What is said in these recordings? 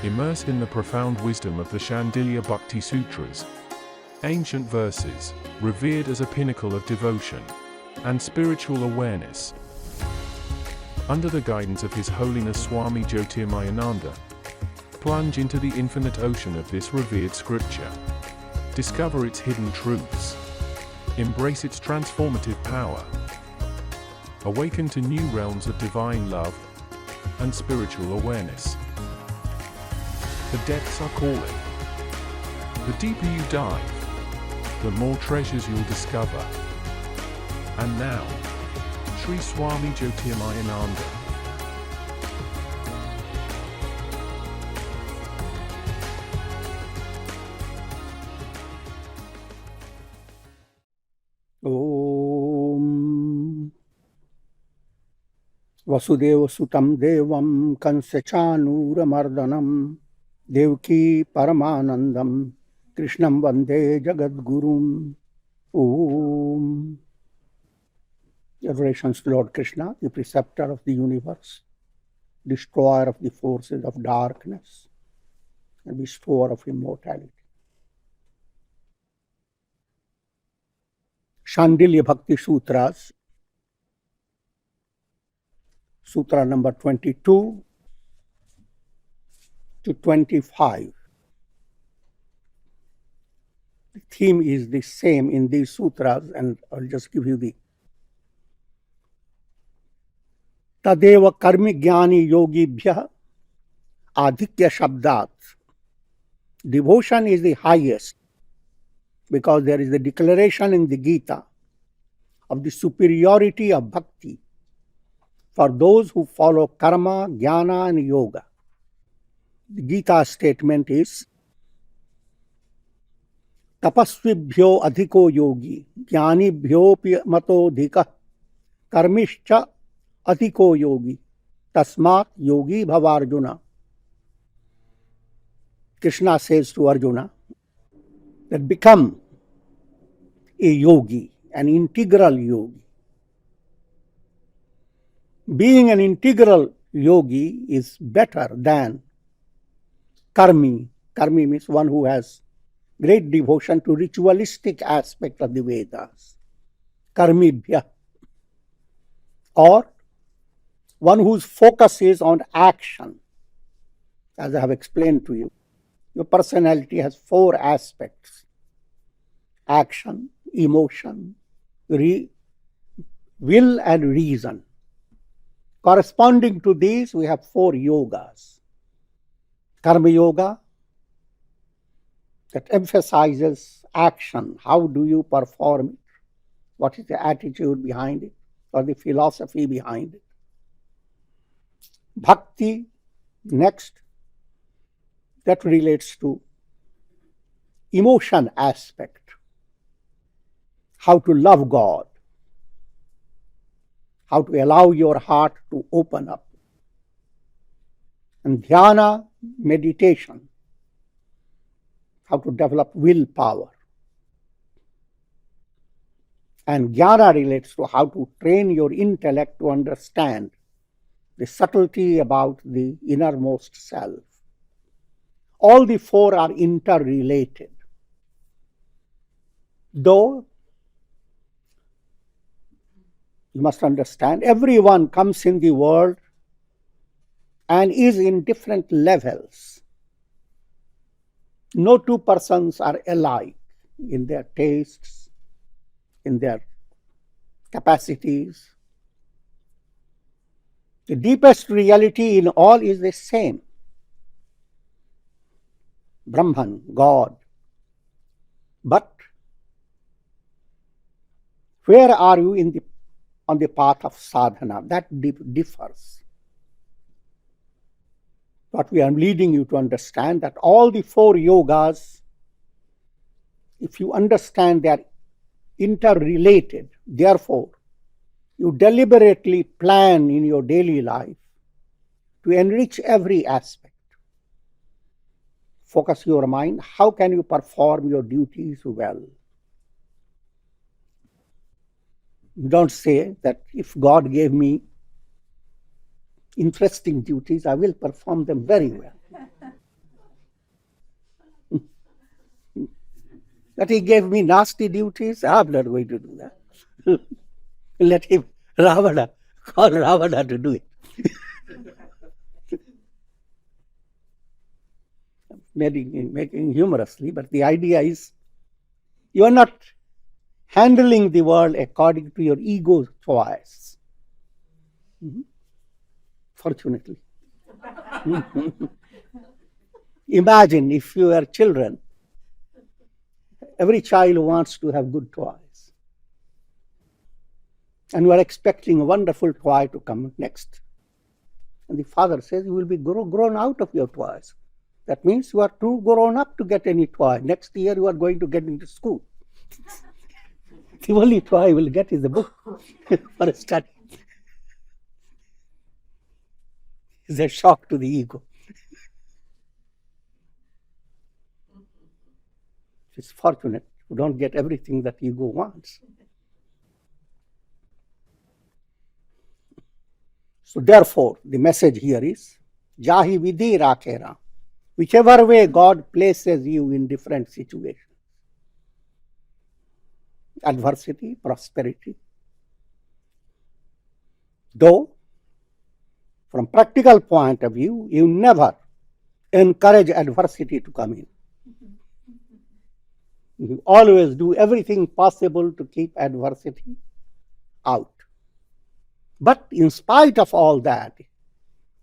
Immerse in the profound wisdom of the Shandilya Bhakti Sutras, ancient verses, revered as a pinnacle of devotion and spiritual awareness. Under the guidance of His Holiness Swami Jyotirmayananda, plunge into the infinite ocean of this revered scripture. Discover its hidden truths. Embrace its transformative power. Awaken to new realms of divine love and spiritual awareness. The depths are calling. The deeper you dive, the more treasures you'll discover. And now, Sri Swami Jyotirmayananda. Om Vasudeva Sutam Devam Kansachanura Mardanam Devki Paramanandam Krishnam Vande Jagadgurum. Om. Adorations to Lord Krishna, the preceptor of the universe, destroyer of the forces of darkness, and bestower of immortality. Shandilya Bhakti Sutras, Sutra number 22 to 25. The theme is the same in these sutras, and I'll just give you the Tadeva karmi jnani yogibhya adhikya shabdat. Devotion is the highest because there is the declaration in the Gita of the superiority of bhakti for those who follow karma, jnana and yoga. The Gita statement is tapasvibhyo adhiko yogi jnanibhyopi mato dhika karmishcha adhiko yogi tasmat yogi bhavarjuna. Krishna says to Arjuna that become a yogi, an integral yogi. Being an integral yogi is better than karmi. Karmi means one who has great devotion to ritualistic aspect of the Vedas. Karmibhya. Or one whose focus is on action. As I have explained to you, your personality has 4 aspects: action, emotion, will and reason. Corresponding to these, we have 4 yogas. Karma yoga, that emphasizes action. How do you perform it? What is the attitude behind it, or the philosophy behind it? Bhakti, next, that relates to emotion aspect. How to love God. How to allow your heart to open up. And dhyana, meditation. How to develop willpower. And jnana relates to how to train your intellect to understand the subtlety about the innermost self. All the 4 are interrelated. Though, you must understand, everyone comes in the world and is in different levels. No 2 persons are alike in their tastes, in their capacities. The deepest reality in all is the same. Brahman, God. But where are you on the path of sadhana? That differs. But we are leading you to understand that all the 4 yogas, if you understand they are interrelated, therefore, you deliberately plan in your daily life to enrich every aspect. Focus your mind. How can you perform your duties well? Don't say that if God gave me interesting duties, I will perform them very well. That he gave me nasty duties, I'm not going to do that. Let him, Ravana, call Ravana to do it. Making humorously, but the idea is you are not handling the world according to your ego's choice. Fortunately. Imagine if you are children, every child wants to have good toys. And you are expecting a wonderful toy to come next. And the father says, you will be grown out of your toys. That means you are too grown up to get any toy. Next year you are going to get into school. The only toy you will get is a book for a study. It's a shock to the ego. It's fortunate you don't get everything that ego wants. So therefore, the message here is, Jahi vidhi rakhera. Whichever way God places you in different situations. Adversity, prosperity. Though, from practical point of view, you never encourage adversity to come in. You always do everything possible to keep adversity out. But in spite of all that,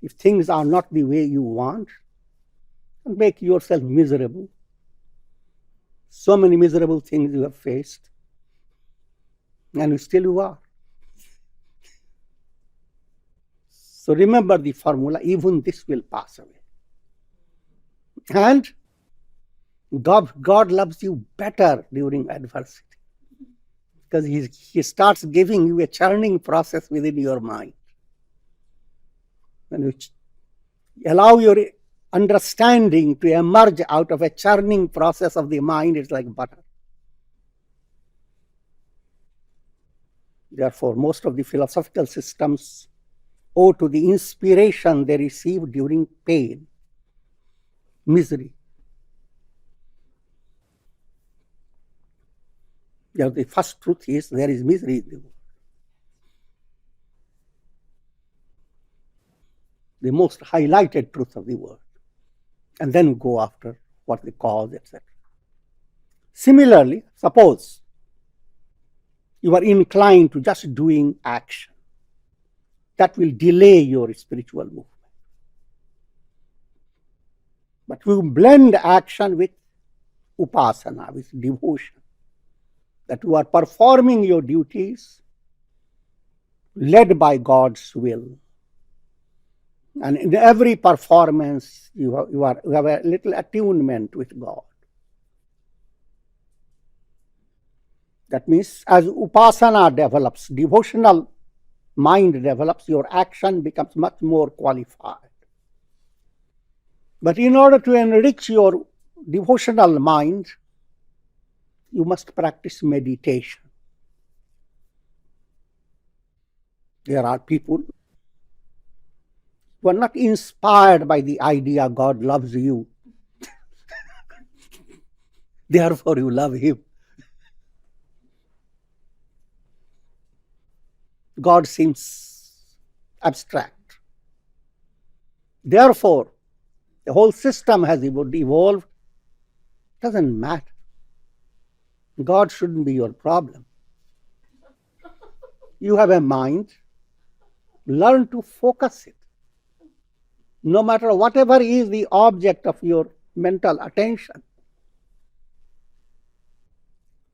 if things are not the way you want, make yourself miserable. So many miserable things you have faced, and still you are. So remember the formula, even this will pass away. And God loves you better during adversity, because he starts giving you a churning process within your mind. When you allow your understanding to emerge out of a churning process of the mind, it's like butter. Therefore, most of the philosophical systems owe to the inspiration they receive during pain, misery. The first truth is there is misery in the world. The most highlighted truth of the world. And then go after what the cause, etc. Similarly, suppose you are inclined to just doing action. That will delay your spiritual movement. But you blend action with upasana, with devotion. That you are performing your duties led by God's will. And in every performance, you have a little attunement with God. That means as upasana develops, devotional mind develops, your action becomes much more qualified. But in order to enrich your devotional mind, you must practice meditation. There are people who are not inspired by the idea God loves you. Therefore, you love Him. God seems abstract. Therefore, the whole system has evolved. Doesn't matter. God shouldn't be your problem. You have a mind. Learn to focus it. No matter whatever is the object of your mental attention.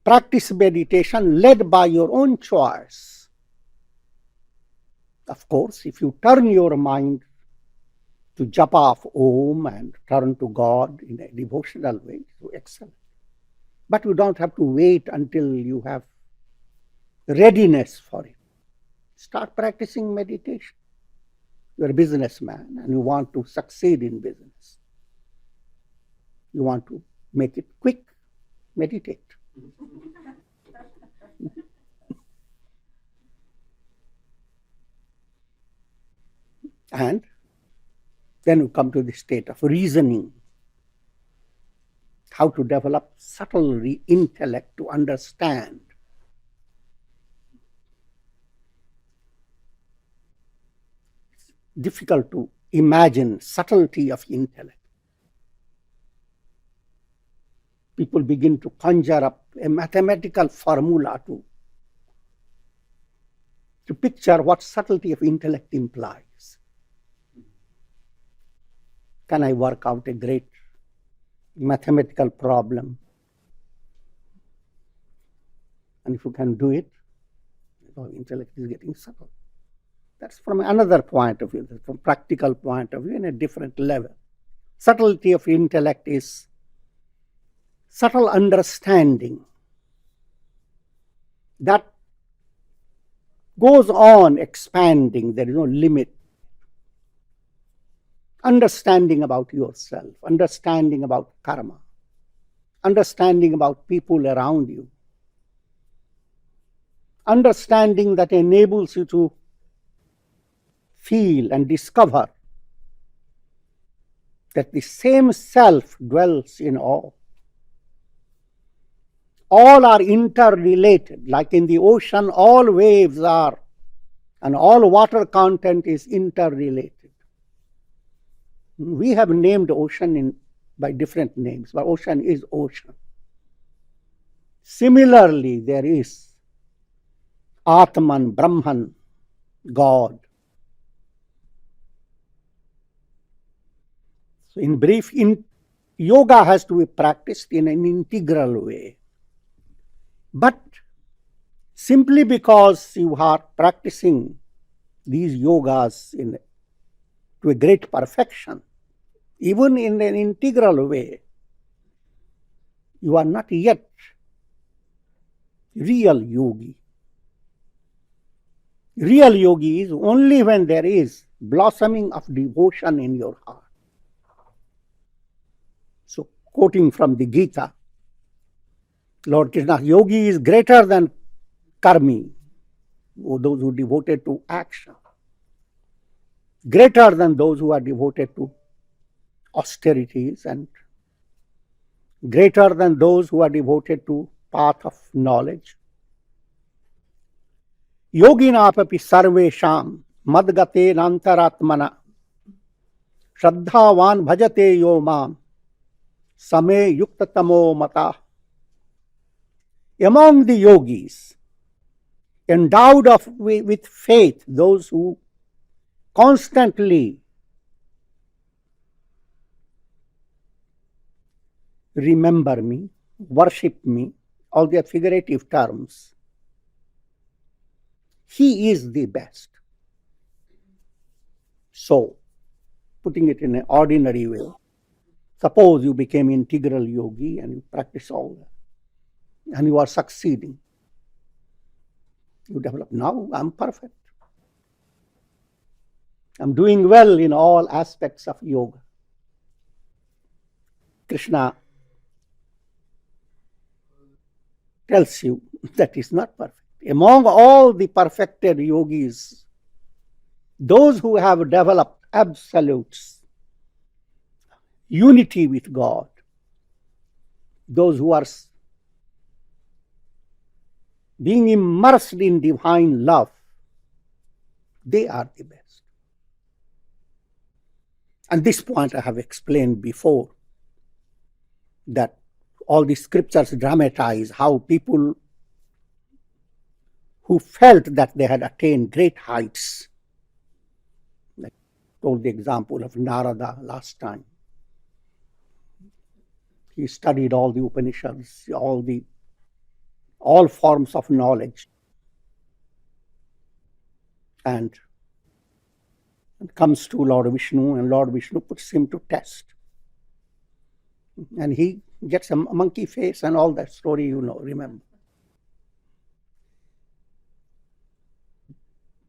Practice meditation led by your own choice. Of course, if you turn your mind to japa of Om and turn to God in a devotional way, so excellent. But you don't have to wait until you have readiness for it. Start practicing meditation. You're a businessman and you want to succeed in business. You want to make it quick, meditate. And then you come to the state of reasoning. how to develop subtle intellect to understand. It's difficult to imagine subtlety of intellect. People begin to conjure up a mathematical formula to picture what subtlety of intellect implies. Can I work out a great mathematical problem? And if you can do it, intellect is getting subtle. That's from another point of view, from practical point of view, in a different level. Subtlety of intellect is subtle understanding that goes on expanding. There is no limit. Understanding about yourself, understanding about karma, understanding about people around you, understanding that enables you to feel and discover that the same self dwells in all. All are interrelated, like in the ocean, all waves are, and all water content is interrelated. We have named ocean by different names, but ocean is ocean. Similarly, there is Atman, Brahman, God. So in brief, yoga has to be practiced in an integral way. But simply because you are practicing these yogas to a great perfection, even in an integral way, you are not yet real yogi. Real yogi is only when there is blossoming of devotion in your heart. So, quoting from the Gita, Lord Krishna, yogi is greater than karmi, those who are devoted to action, greater than those who are devoted to austerities, and greater than those who are devoted to path of knowledge. Yoginapapi sarvesham madgate nantaratmana shraddhavan bhajate yo mam same yuktatamo mata. Among the yogis, endowed with faith, those who constantly remember me, worship me, all their figurative terms, he is the best. So, putting it in an ordinary way, suppose you became integral yogi and you practice all that, and you are succeeding. You develop, now I'm perfect. I'm doing well in all aspects of yoga. Krishna tells you that is not perfect. Among all the perfected yogis, those who have developed absolutes, unity with God, those who are being immersed in divine love, they are the best. And this point I have explained before, that all the scriptures dramatize how people who felt that they had attained great heights, like I told the example of Narada last time. He studied all the Upanishads, all forms of knowledge, and comes to Lord Vishnu, and Lord Vishnu puts him to test. And he gets a monkey face and all that story, you know, remember.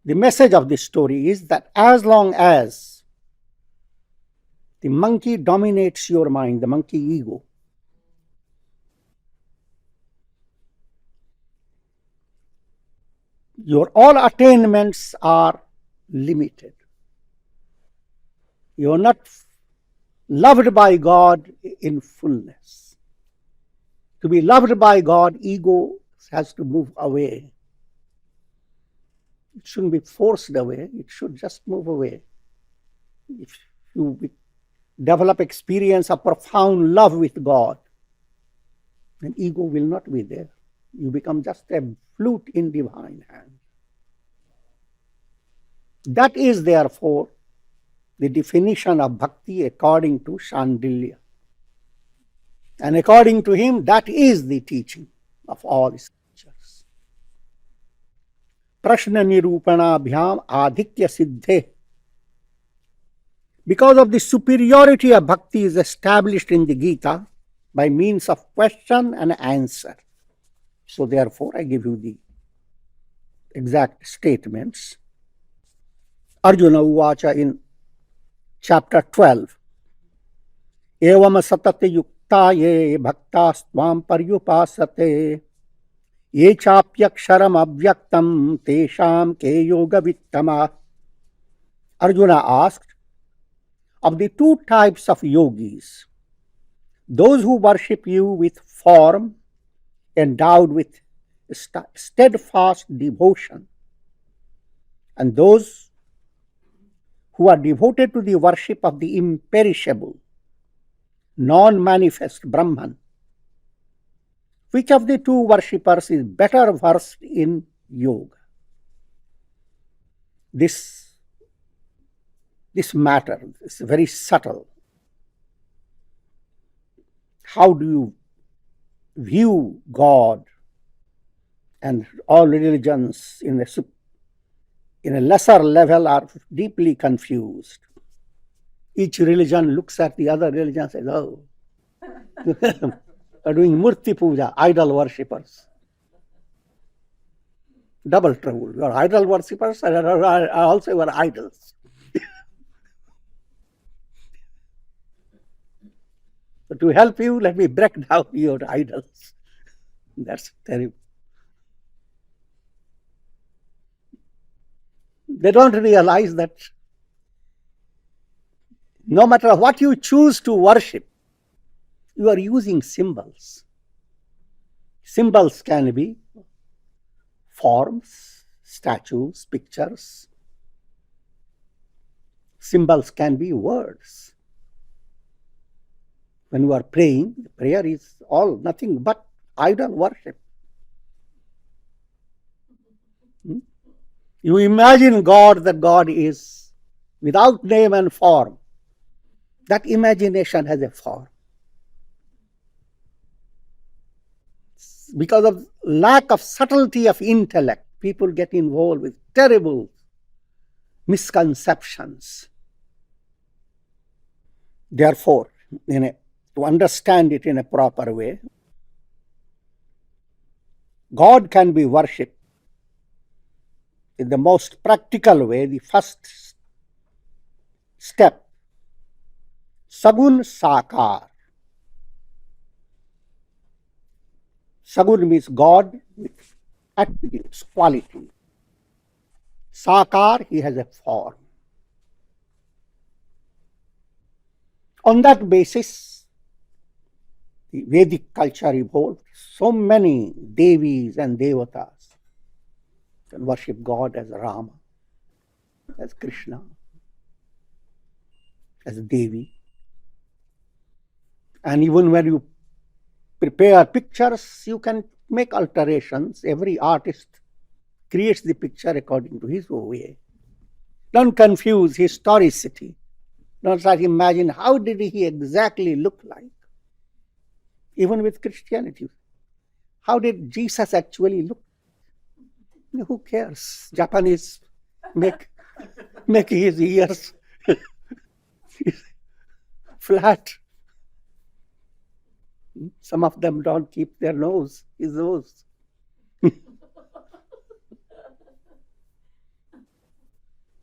The message of this story is that as long as the monkey dominates your mind, the monkey ego, your all attainments are limited. You are not loved by God in fullness. To be loved by God, ego has to move away. It shouldn't be forced away. It should just move away. If you develop experience of profound love with God, then ego will not be there. You become just a flute in divine hand. That is therefore the definition of bhakti according to Shandilya. And according to him, that is the teaching of all scriptures. Prashna nirupana bhyam adhikya siddhe. Because of the superiority of bhakti is established in the Gita by means of question and answer. So therefore, I give you the exact statements. Arjuna Uvacha in chapter 12. Evam satate yukta ye bhaktas tvam paryupasate ye chapyaksharam avyaktam tesham ke yoga vittama. Arjuna asked, of the two types of yogis, those who worship you with form, endowed with steadfast devotion, and those who are devoted to the worship of the imperishable, non-manifest Brahman, which of the two worshippers is better versed in yoga? This matter is very subtle. How do you view God and all religions in a lesser level are deeply confused. Each religion looks at the other religion and says, oh, are doing murti puja, idol worshippers. Double trouble. You are idol worshippers and are also your idols. So to help you, let me break down your idols. That's terrible. They don't realize that no matter what you choose to worship, you are using symbols. Symbols can be forms, statues, pictures. Symbols can be words. When you are praying, prayer is all nothing but idol worship. You imagine God, that God is without name and form. That imagination has a form. Because of lack of subtlety of intellect, people get involved with terrible misconceptions. Therefore, to understand it in a proper way, God can be worshipped in the most practical way. The first step, Sagun Sakar. Sagun means God with attributes, quality. Sakar, he has a form. On that basis, the Vedic culture evolved. So many Devis and Devatas can worship God as Rama, as Krishna, as Devi. And even when you prepare pictures, you can make alterations. Every artist creates the picture according to his own way. Don't confuse historicity. Don't try to imagine how did he exactly look like. Even with Christianity, how did Jesus actually look? Who cares? Japanese make his ears flat. Some of them don't keep their his nose.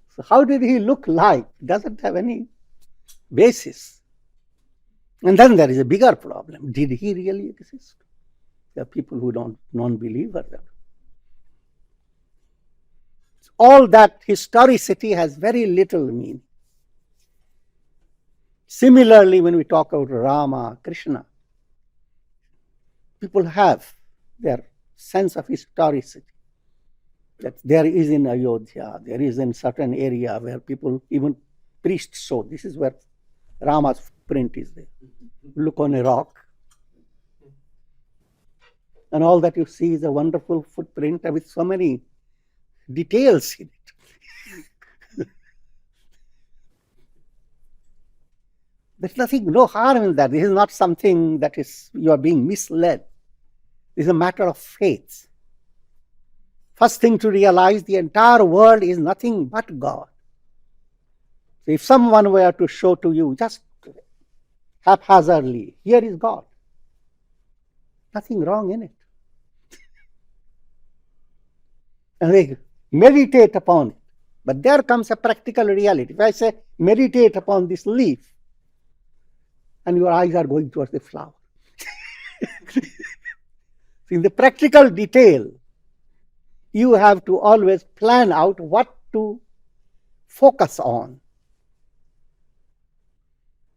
So how did he look like? Doesn't have any basis. And then there is a bigger problem. Did he really exist? There are people who don't non-believers. All that historicity has very little meaning. Similarly, when we talk about Rama, Krishna, people have their sense of historicity. That there is in Ayodhya, there is in certain area where people, even priests show, this is where Rama's footprint is there. Look on a rock. And all that you see is a wonderful footprint with so many details in it. There's nothing, no harm in that. This is not something that is, you are being misled. This is a matter of faith. First thing to realize, the entire world is nothing but God. So if someone were to show to you just haphazardly, here is God, nothing wrong in it. And they meditate upon it. But there comes a practical reality. If I say, meditate upon this leaf, and your eyes are going towards the flower. In the practical detail, you have to always plan out what to focus on.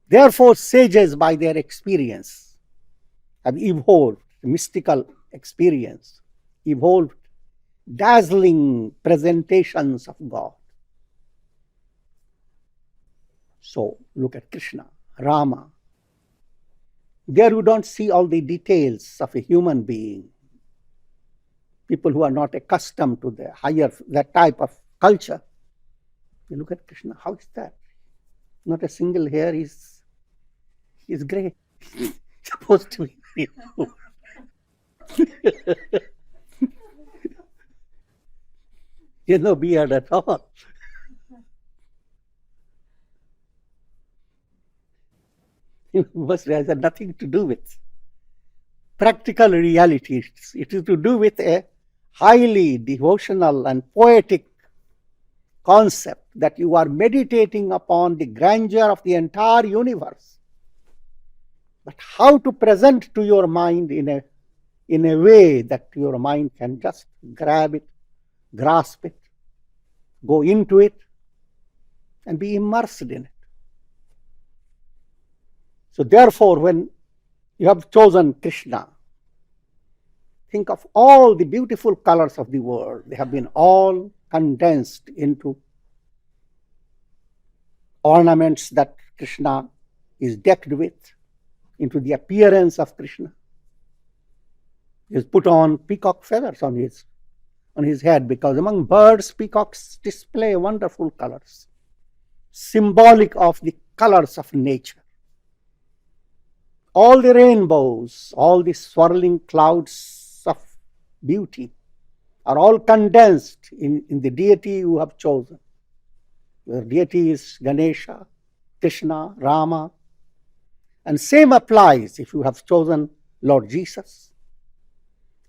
Therefore, sages, by their experience, have evolved mystical experience, evolved dazzling presentations of God. So, look at Krishna, Rama. There you don't see all the details of a human being. People who are not accustomed to the higher, that type of culture. You look at Krishna, how is that? Not a single hair, he's grey. Supposed to be. He has no beard at all. It has nothing to do with practical reality. It is to do with a highly devotional and poetic concept that you are meditating upon the grandeur of the entire universe. But how to present to your mind in a way that your mind can just grab it, grasp it, go into it, and be immersed in it. So therefore, when you have chosen Krishna, think of all the beautiful colors of the world. They have been all condensed into ornaments that Krishna is decked with, into the appearance of Krishna. He has put on peacock feathers on his head, because among birds, peacocks display wonderful colors, symbolic of the colors of nature. All the rainbows, all the swirling clouds of beauty are all condensed in the deity you have chosen. Your deity is Ganesha, Krishna, Rama. And same applies if you have chosen Lord Jesus.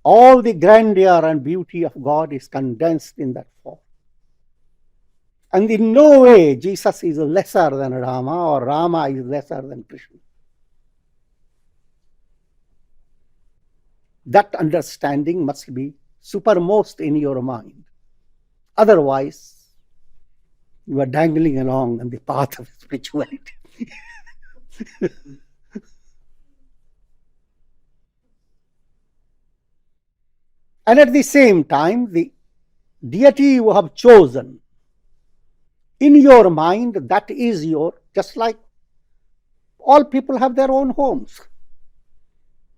All the grandeur and beauty of God is condensed in that form. And in no way Jesus is lesser than Rama, or Rama is lesser than Krishna. That understanding must be supermost in your mind. Otherwise, you are dangling along on the path of spirituality. And at the same time, the deity you have chosen, in your mind, that is just like all people have their own homes.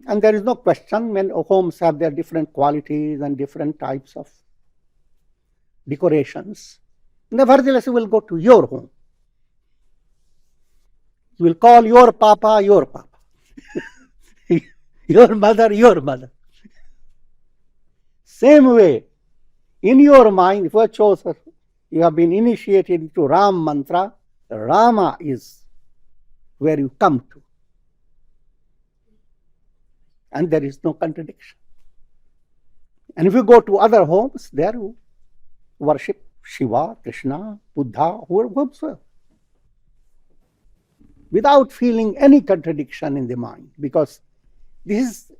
And there is no question when homes have their different qualities and different types of decorations. Nevertheless, you will go to your home. You will call your papa, your mother, your mother. Same way, in your mind, if you have chosen, you have been initiated into Ram mantra, Rama is where you come to. And there is no contradiction. And if you go to other homes, there you worship Shiva, Krishna, Buddha, whoever, without feeling any contradiction in the mind, because this is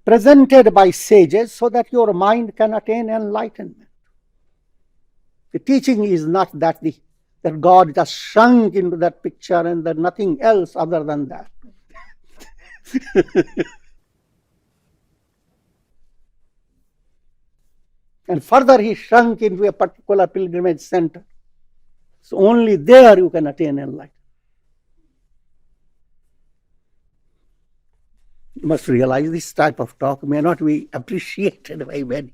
presented by sages so that your mind can attain enlightenment. The teaching is not that God just shrunk into that picture and that nothing else other than that. And further he shrunk into a particular pilgrimage center. So only there you can attain enlightenment. You must realize this type of talk may not be appreciated by many.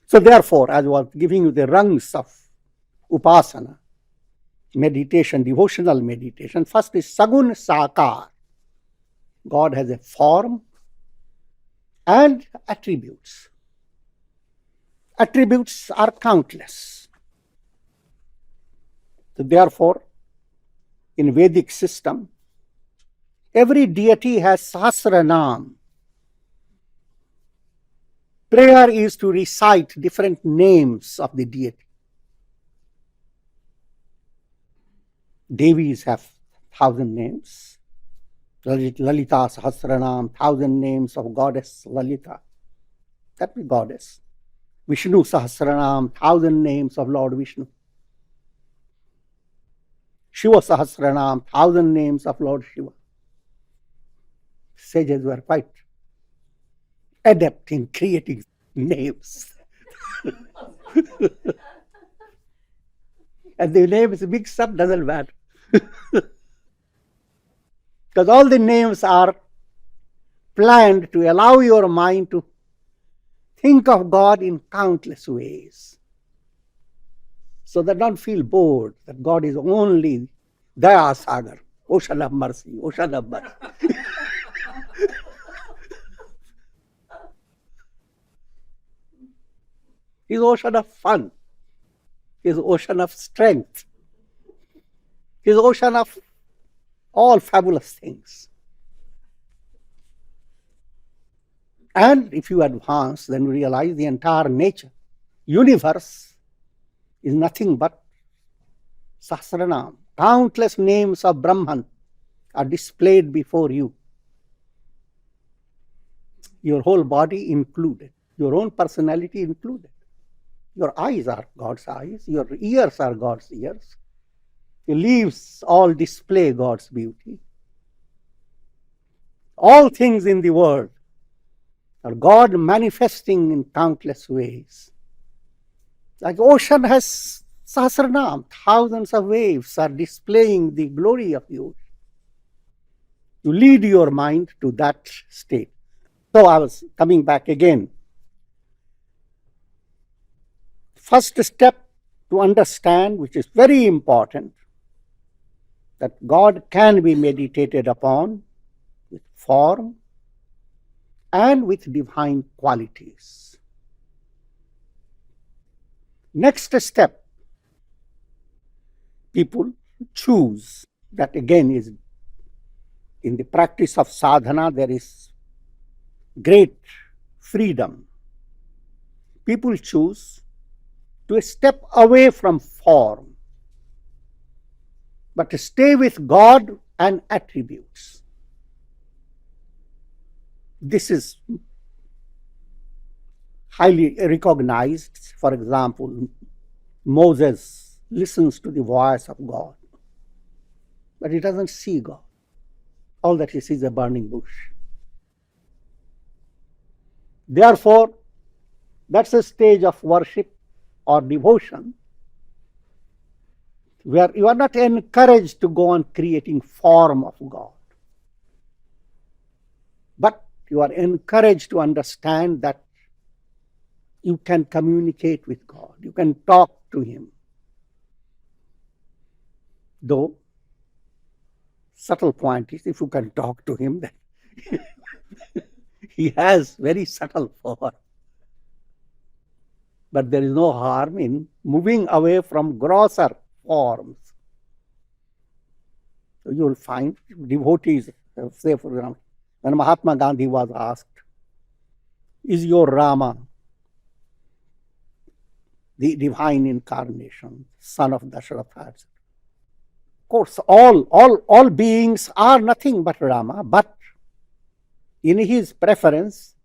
So therefore, as I was giving you the rungs of upasana, meditation, devotional meditation, first is sagun sakar. God has a form and attributes. Attributes are countless. So therefore, in Vedic system, every deity has sahasranam. Prayer is to recite different names of the deity. Devis have 1,000 names. Lalita Sahasranam, 1,000 names of goddess Lalita. That is goddess. Vishnu Sahasranam, 1,000 names of Lord Vishnu. Shiva Sahasranam, 1,000 names of Lord Shiva. Sages were quite adept in creating names. And the names mixed up doesn't matter. Because all the names are planned to allow your mind to think of God in countless ways. So that don't feel bored, that God is only Daya Sagar, ocean of mercy, ocean of mercy. He's ocean of fun. He's ocean of strength. He's ocean of all fabulous things. And if you advance, then you realize the entire nature, universe, is nothing but Sahasranam. Countless names of Brahman are displayed before you. Your whole body included, your own personality included. Your eyes are God's eyes, your ears are God's ears. Your leaves all display God's beauty. All things in the world are God manifesting in countless ways. Like ocean has Sahasranam, thousands of waves are displaying the glory of the ocean. You lead your mind to that state. So I was coming back again. First step to understand, which is very important, that God can be meditated upon with form and with divine qualities. Next step, people choose. That again is in the practice of sadhana, there is great freedom. People choose to step away from form, but to stay with God and attributes. This is highly recognized. For example, Moses listens to the voice of God, but he doesn't see God. All that he sees is a burning bush. Therefore, that's a stage of worship or devotion where you are not encouraged to go on creating form of God, but you are encouraged to understand that you can communicate with God, you can talk to Him. Though, subtle point is, if you can talk to Him, then He has very subtle form. But there is no harm in moving away from grosser forms. So you will find devotees, say for example, when Mahatma Gandhi was asked, is your Rama the divine incarnation, son of Dasharatha? Of course, all beings are nothing but Rama, but in his preference,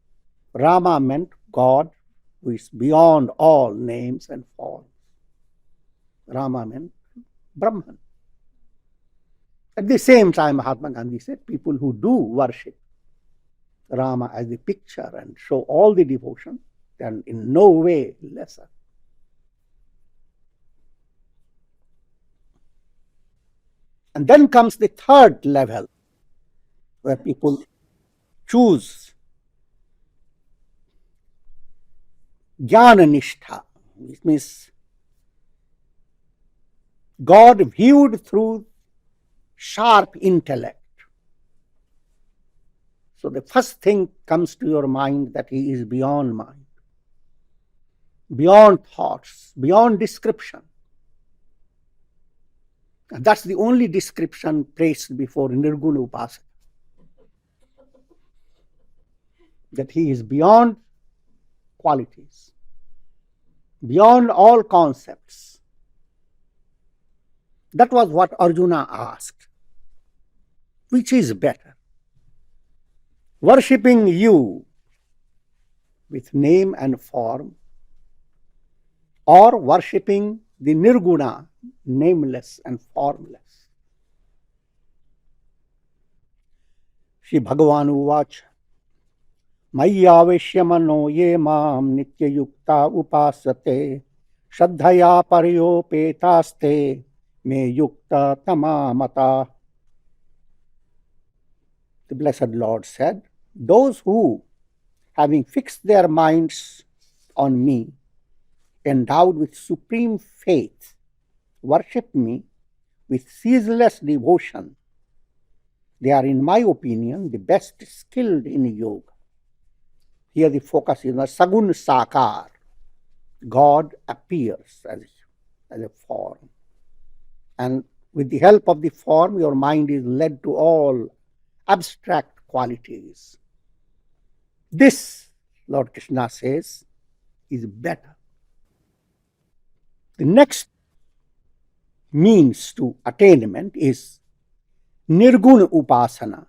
Rama meant God, who is beyond all names and forms. Rama meant Brahman. At the same time, Mahatma Gandhi said, people who do worship Rama as the picture and show all the devotion, they are in no way lesser. And then comes the third level, where people choose jnana nishtha, which means God viewed through sharp intellect. So the first thing comes to your mind that he is beyond mind, beyond thoughts, beyond description. And that's the only description placed before Nirguna Upasana, that he is beyond qualities, beyond all concepts. That was what Arjuna asked. Which is better? Worshipping you with name and form, or worshipping the Nirguna, nameless and formless? Shri Bhagavan Uvach, Mayyaveshya mano ye mam nitya yukta upasate, Shraddhaya pariyopetaste me yukta tamamata. The Blessed Lord said, those who, having fixed their minds on me, endowed with supreme faith, worship me with ceaseless devotion, they are, in my opinion, the best skilled in yoga. Here the focus is on Sagun Sakar. God appears as a form. And with the help of the form, your mind is led to all abstract qualities. This, Lord Krishna says, is better. The next means to attainment is Nirguna Upasana.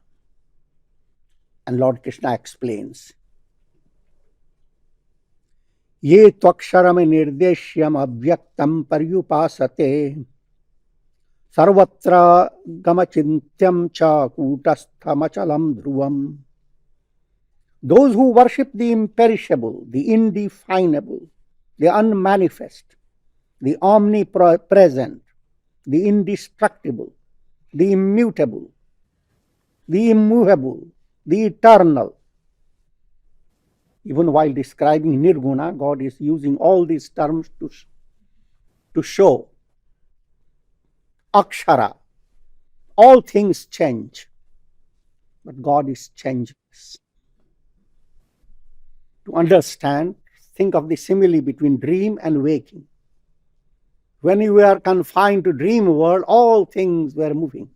And Lord Krishna explains, Ye tvaksharam nirdeshyam abhyaktam paryupasate sarvatra gamachintyam cha kutasthamachalam dhruvam. Those who worship the imperishable, the indefinable, the unmanifest, the omnipresent, the indestructible, the immutable, the immovable, the eternal. Even while describing Nirguna, God is using all these terms to show Akshara. All things change, but God is changeless. To understand, think of the simile between dream and waking. When you were confined to dream world, all things were moving.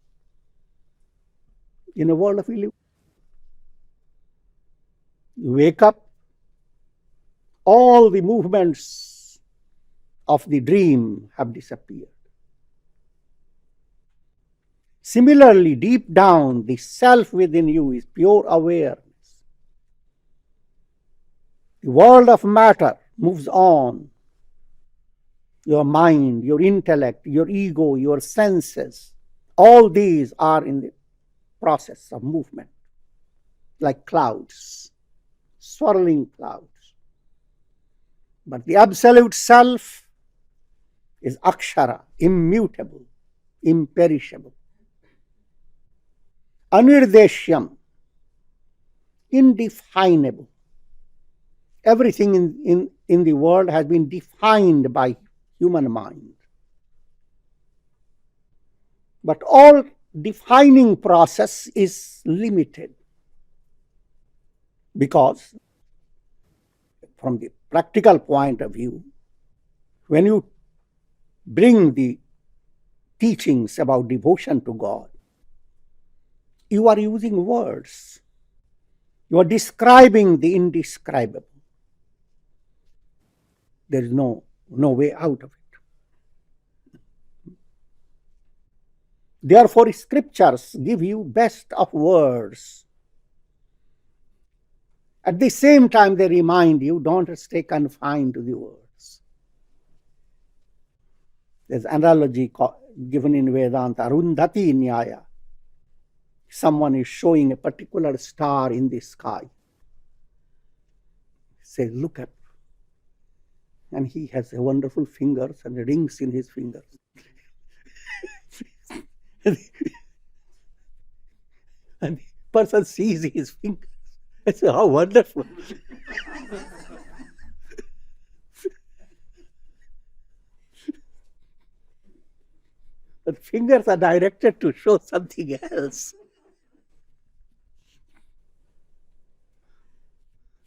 In a world of illusion, you wake up, all the movements of the dream have disappeared. Similarly, deep down, the self within you is pure awareness. The world of matter moves on. Your mind, your intellect, your ego, your senses, all these are in the process of movement, like clouds, swirling clouds. But the absolute self is Akshara, immutable, imperishable. Anirdeshyam, indefinable. Everything in the world has been defined by human mind. But all defining process is limited, because from the practical point of view, when you bring the teachings about devotion to God, you are using words. You are describing the indescribable. There is no way out of it. Therefore, scriptures give you best of words. At the same time, they remind you, don't stay confined to the words. There's an analogy given in Vedanta, Arundhati Nyaya. someone is showing a particular star in the sky. Say, look at. And he has a wonderful fingers and rings in his fingers. And the person sees his fingers. I say, how wonderful. But fingers are directed to show something else.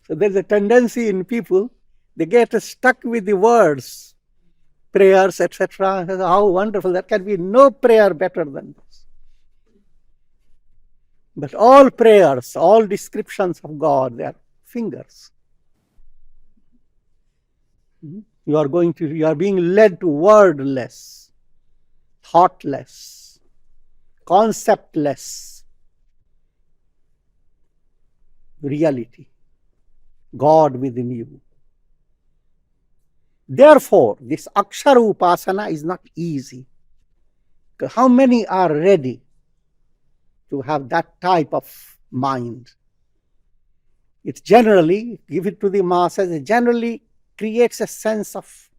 So there's a tendency in people, they get stuck with the words, prayers, etc. How wonderful, there can be no prayer better than this. But all prayers, all descriptions of God, they are fingers. You are being led to wordless, thoughtless, conceptless reality. God within you. Therefore, this Akshara Upasana is not easy. How many are ready to have that type of mind? It generally, give it to the masses, it generally creates a sense of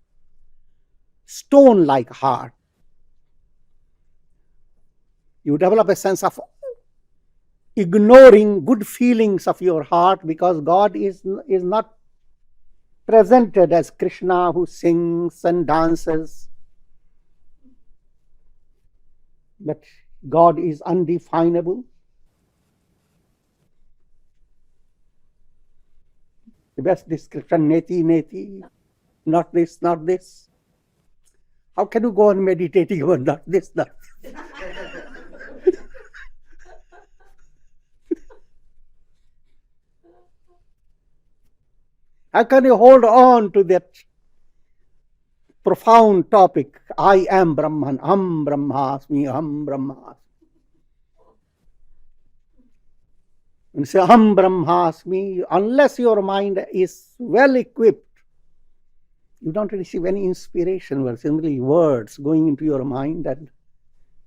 stone-like heart. You develop a sense of ignoring good feelings of your heart because God is not presented as Krishna who sings and dances. But God is undefinable. The best description, neti, neti, not this, not this. How can you go on meditating about not this, not this? How can you hold on to that profound topic, I am Brahman, Aham Brahmasmi, Aham Brahmasmi. When you say Aham Brahmasmi, unless your mind is well equipped, you don't receive any inspiration, but simply words going into your mind, and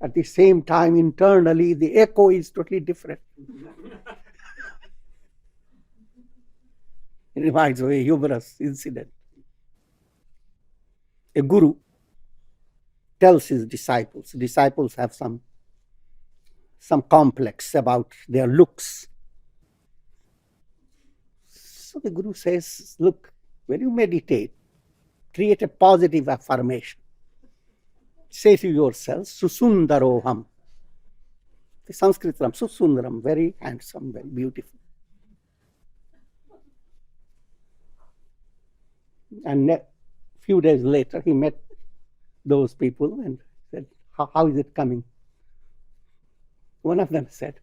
at the same time, internally, the echo is totally different. It reminds me of a humorous incident. A guru tells his disciples have some complex about their looks. So the guru says, look, when you meditate, create a positive affirmation. Say to yourself, Susundaroham. The Sanskrit term, Susundaram, very handsome, very beautiful. And a few days later, he met those people and said, how is it coming? One of them said,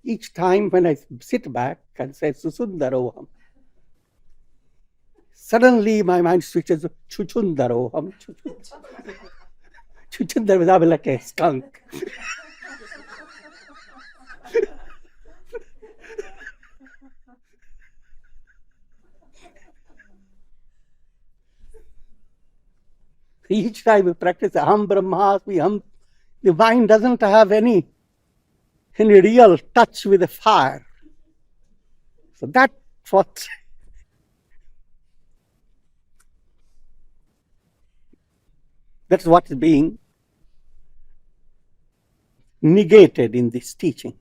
each time when I sit back and say Susundaroham, suddenly my mind switches to Chuchundaroham. Chuchundar was like a skunk. Each time we practice Aham Brahmasmi, the mind doesn't have any real touch with the fire. So that's what is being negated in this teaching.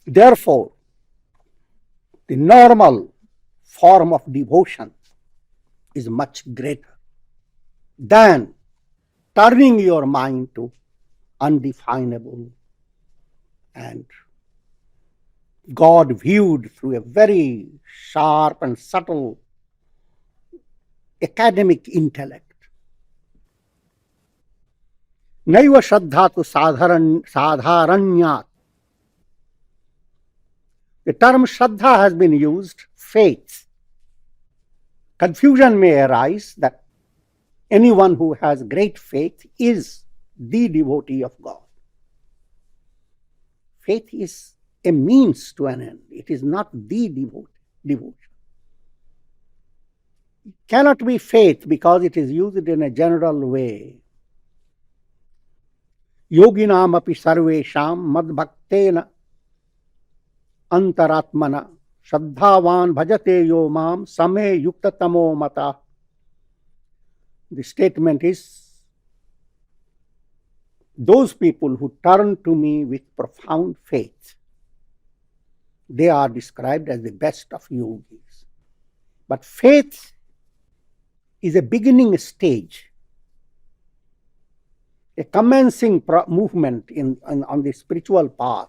Therefore, the normal form of devotion is much greater than turning your mind to undefinable and God viewed through a very sharp and subtle academic intellect. Naiva Shraddha tu sadharanyat. The term Shraddha has been used, faith. Confusion may arise that anyone who has great faith is the devotee of God. Faith is a means to an end. It is not the devotion. It cannot be faith because it is used in a general way. Yoginam api sarvesham mad bhaktena antaratmana shraddhavan bhajate yo mam same yuktatamo mata. The statement is, those people who turn to me with profound faith, they are described as the best of yogis. But faith is a beginning stage, a commencing movement on the spiritual path.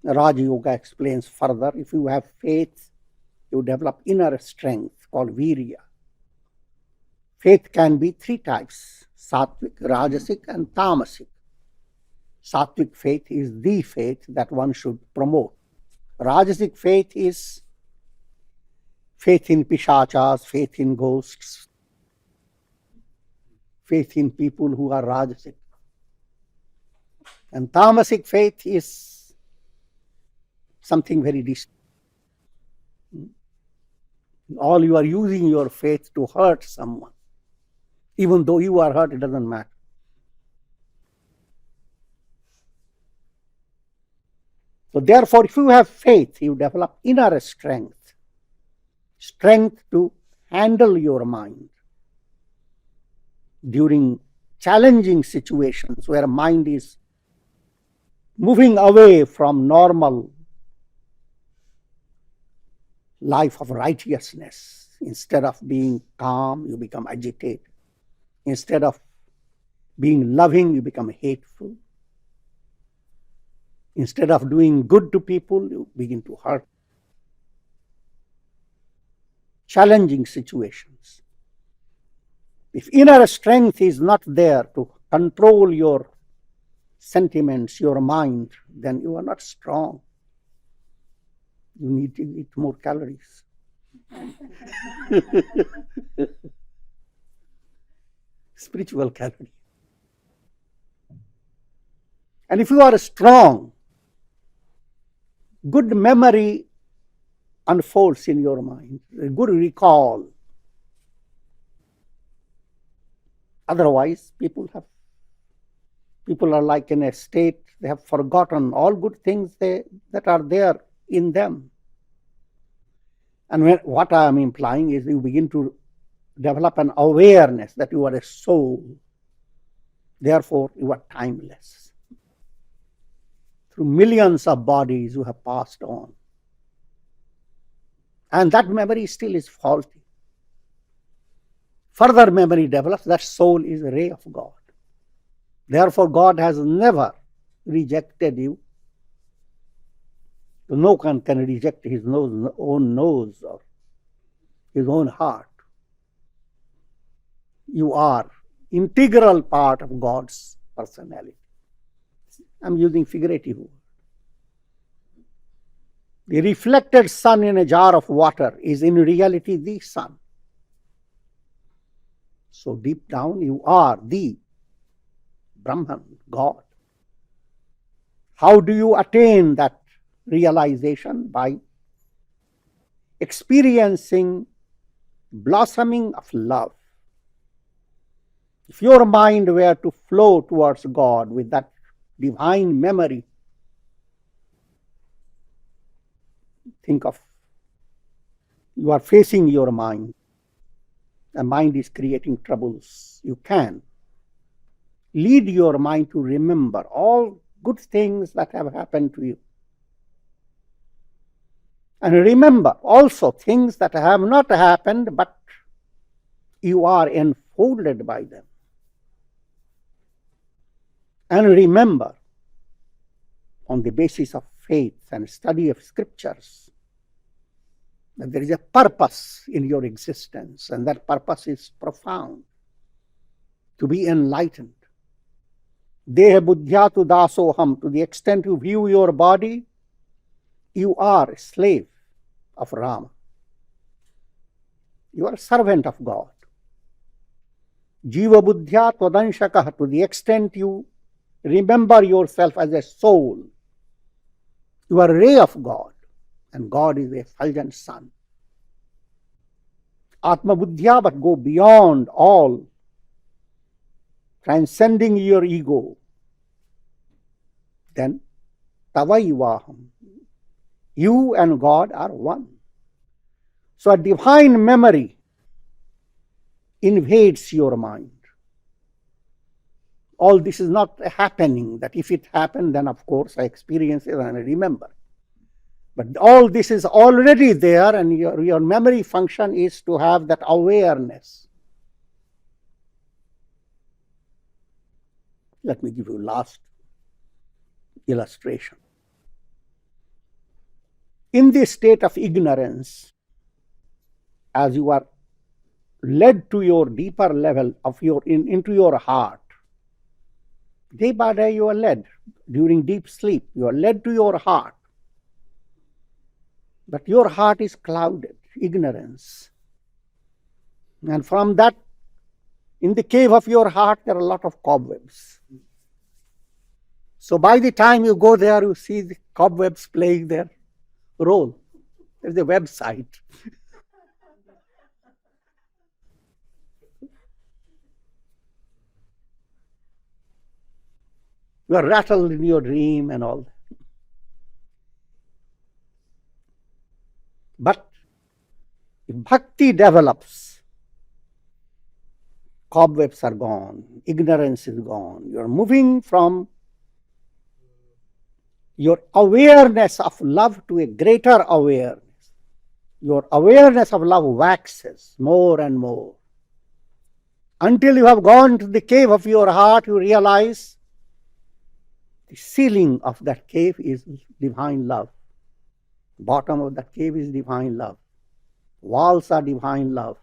Raja Yoga explains further, if you have faith, you develop inner strength called virya. Faith can be three types: sattvic, rajasic, and tamasic. Sattvic faith is the faith that one should promote. Rajasic faith is faith in pishachas, faith in ghosts, faith in people who are rajasic. And tamasic faith is something very distant. All you are using your faith to hurt someone. Even though you are hurt, it doesn't matter. So therefore, if you have faith, you develop inner strength, strength to handle your mind during challenging situations where mind is moving away from normal life of righteousness. Instead of being calm, you become agitated. Instead of being loving, you become hateful. Instead of doing good to people, you begin to hurt. Challenging situations. If inner strength is not there to control your sentiments, your mind, then you are not strong. You need to eat more calories. Spiritual calories. And if you are strong, good memory unfolds in your mind, a good recall. Otherwise, people are like in a state, they have forgotten all good things that are there in them. And what I am implying is you begin to develop an awareness that you are a soul. Therefore, you are timeless. Through millions of bodies you have passed on. And that memory still is faulty. Further memory develops, that soul is a ray of God. Therefore, God has never rejected you. No one can reject his own nose or his own heart. You are integral part of God's personality. I'm using figurative word. The reflected sun in a jar of water is in reality the sun. So deep down you are the Brahman, God. How do you attain that realization? By experiencing blossoming of love. If your mind were to flow towards God with that divine memory, think of, you are facing your mind. The mind is creating troubles. You can lead your mind to remember all good things that have happened to you. And remember also things that have not happened, but you are enfolded by them. And remember, on the basis of faith and study of scriptures, that there is a purpose in your existence, and that purpose is profound, to be enlightened. Deha buddhyatu dasoham, to the extent you view your body, you are a slave of Rama. You are a servant of God. Jiva buddhya tvadanshakah, to the extent you remember yourself as a soul, you are a ray of God, and God is a effulgent sun. Atma buddhya, but go beyond all, transcending your ego. Then Tavaivaham. You and God are one. So a divine memory invades your mind. All this is not happening, that if it happened, then of course I experience it and I remember. But all this is already there, and your memory function is to have that awareness. Let me give you last illustration. In this state of ignorance, as you are led to your deeper level of into your heart, day by day you are led. During deep sleep, you are led to your heart. But your heart is clouded, ignorance. And from that, in the cave of your heart, there are a lot of cobwebs. So by the time you go there, you see the cobwebs playing their role. There's a website. You are rattled in your dream and all that. But if bhakti develops, cobwebs are gone, ignorance is gone. You are moving from your awareness of love to a greater awareness. Your awareness of love waxes more and more. Until you have gone to the cave of your heart, you realize the ceiling of that cave is divine love. Bottom of that cave is divine love. Walls are divine love.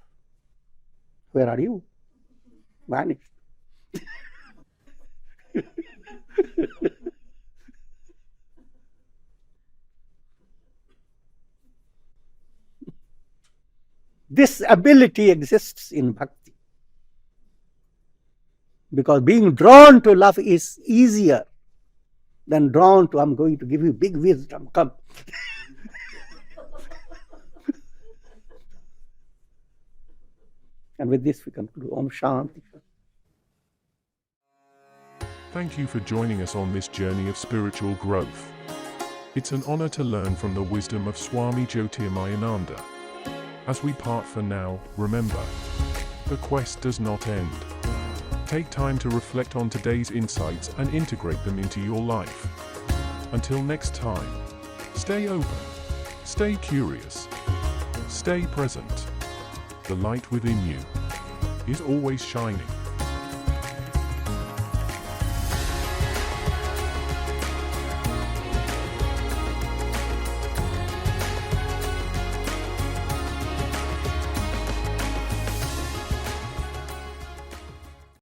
Where are you? Vanished. This ability exists in bhakti. Because being drawn to love is easier than drawn to, I'm going to give you big wisdom, come. And with this we conclude. Om Shanti. Thank you for joining us on this journey of spiritual growth. It's an honor to learn from the wisdom of Swami Jyotirmayananda. As we part for now, remember, the quest does not end. Take time to reflect on today's insights and integrate them into your life. Until next time, stay open, stay curious, stay present. The light within you is always shining.